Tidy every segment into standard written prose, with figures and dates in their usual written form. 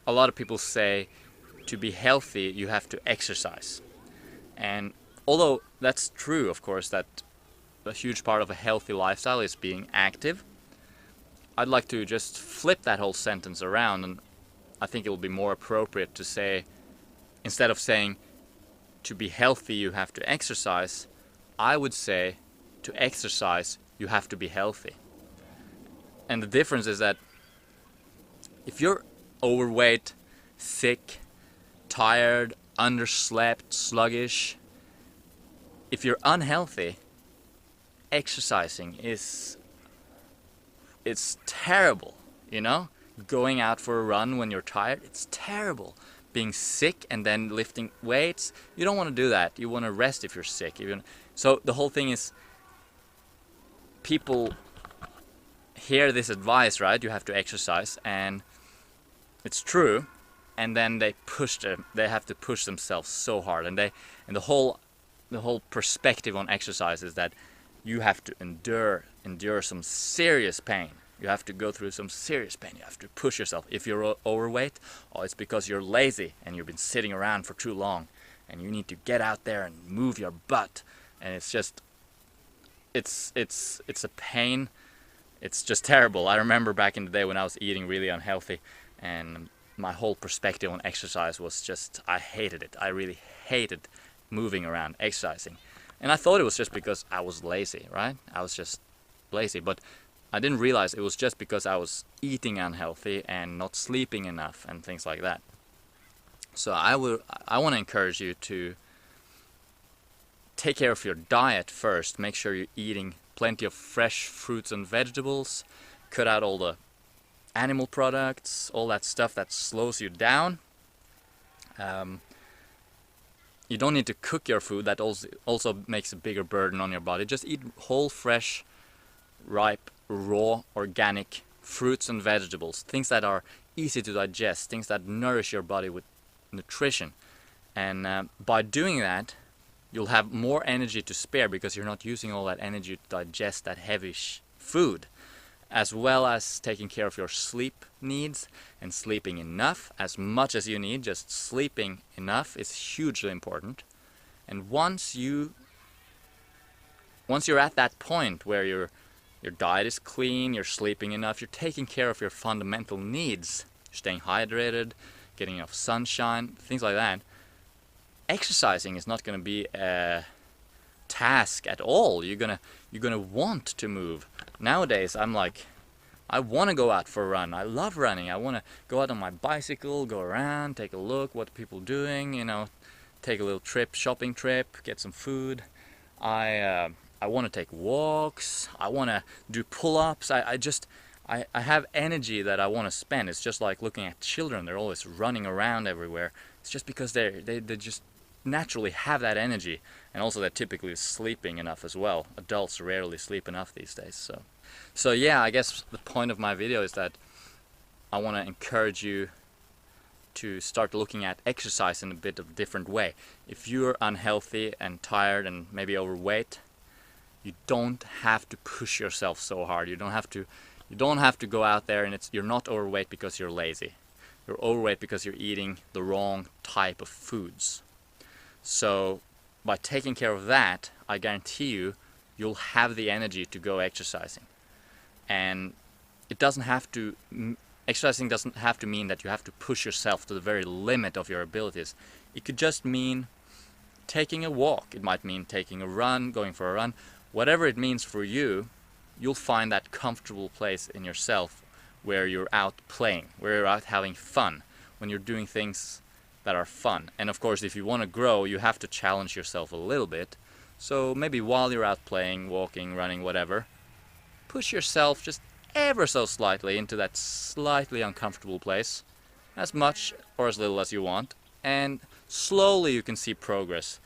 A lot of people say to be healthy you have to exercise. And although that's true, of course, that a huge part of a healthy lifestyle is being active, I'd like to just flip that whole sentence around, and I think it will be more appropriate to say, instead of saying to be healthy you have to exercise, I would say to exercise you have to be healthy. And the difference is that if you're overweight, sick, tired, underslept, sluggish, if you're unhealthy, exercising it's terrible, you know? Going out for a run when you're tired, it's terrible. Being sick and then lifting weights, you don't want to do that. You want to rest if you're sick. So the whole thing is, people hear this advice, right? You have to exercise, and it's true. And then they have to push themselves so hard, and the whole perspective on exercise is that you have to endure some serious pain. You have to go through some serious pain. You have to push yourself. If you're overweight, it's because you're lazy and you've been sitting around for too long, and you need to get out there and move your butt. And it's just, it's a pain. It's just terrible. I remember back in the day when I was eating really unhealthy, and my whole perspective on exercise was just, I hated it. I really hated moving around, exercising. And I thought it was just because I was lazy, right? I was just lazy, but I didn't realize it was just because I was eating unhealthy and not sleeping enough and things like that. So I want to encourage you to take care of your diet first. Make sure you're eating plenty of fresh fruits and vegetables. Cut out all the animal products, all that stuff that slows you down. You don't need to cook your food. That also makes a bigger burden on your body. Just eat whole, fresh, ripe, raw, organic fruits and vegetables. Things that are easy to digest. Things that nourish your body with nutrition. And by doing that, you'll have more energy to spare because you're not using all that energy to digest that heavy food. As well as taking care of your sleep needs and sleeping enough, as much as you need. Just sleeping enough is hugely important. And once you're at that point where your diet is clean, you're sleeping enough, you're taking care of your fundamental needs, you're staying hydrated, getting enough sunshine, things like that, exercising is not going to be a task at all. You're gonna want to move. Nowadays I'm like, I want to go out for a run. I love running. I want to go out on my bicycle, go around, take a look what people doing, take a little shopping trip, get some food. I want to take walks. I want to do pull-ups. I have energy that I want to spend. It's just like looking at children. They're always running around everywhere. It's just because they just naturally have that energy, and also they're typically sleeping enough as well. Adults rarely sleep enough these days. So yeah, I guess the point of my video is that I want to encourage you to start looking at exercise in a bit of a different way. If you're unhealthy and tired and maybe overweight, you don't have to push yourself so hard. You don't have to go out there and you're not overweight because you're lazy. You're overweight because you're eating the wrong type of foods. So by taking care of that, I guarantee you'll have the energy to go exercising. And exercising doesn't have to mean that you have to push yourself to the very limit of your abilities. It could just mean taking a walk. It might mean taking a run, going for a run. Whatever it means for you, you'll find that comfortable place in yourself where you're out playing, where you're out having fun, when you're doing things that are fun. And of course, if you want to grow, you have to challenge yourself a little bit. So maybe while you're out playing, walking, running, whatever, push yourself just ever so slightly into that slightly uncomfortable place, as much or as little as you want, and slowly you can see progress.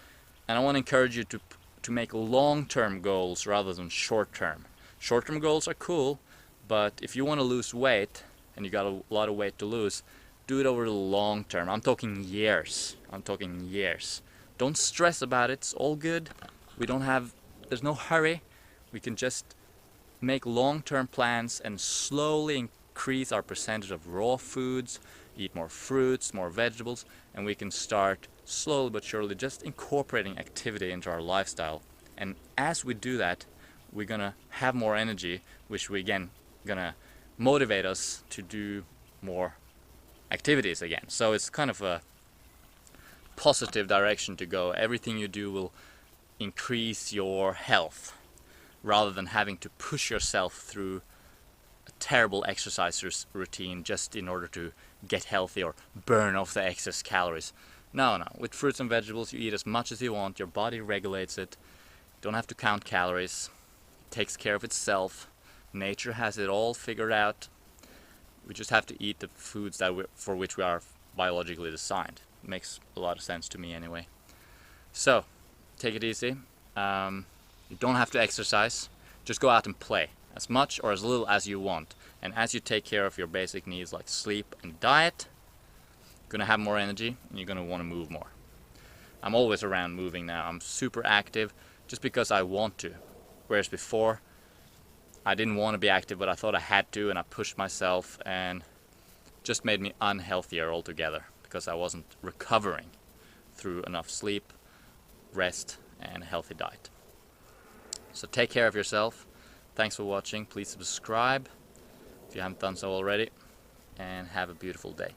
And I want to encourage you to make long-term goals rather than short-term. Short-term goals are cool, but if you want to lose weight and you got a lot of weight to lose, do it over the long term. I'm talking years. Don't stress about it. It's all good. There's no hurry. We can just make long-term plans and slowly increase our percentage of raw foods, eat more fruits, more vegetables, and we can start slowly but surely just incorporating activity into our lifestyle. And as we do that, we're gonna have more energy, which we again gonna motivate us to do more activities again. So it's kind of a positive direction to go. Everything you do will increase your health rather than having to push yourself through a terrible exercise routine just in order to get healthy or burn off the excess calories. No, with fruits and vegetables you eat as much as you want, your body regulates it, you don't have to count calories, it takes care of itself, nature has it all figured out. We just have to eat the foods for which we are biologically designed. It makes a lot of sense to me anyway. So, take it easy. You don't have to exercise, just go out and play as much or as little as you want. And as you take care of your basic needs like sleep and diet, you're gonna have more energy and you're gonna want to move more. I'm always around moving now. I'm super active just because I want to. Whereas before, I didn't want to be active, but I thought I had to, and I pushed myself, and just made me unhealthier altogether because I wasn't recovering through enough sleep, rest, and a healthy diet. So take care of yourself. Thanks for watching. Please subscribe if you haven't done so already, and have a beautiful day.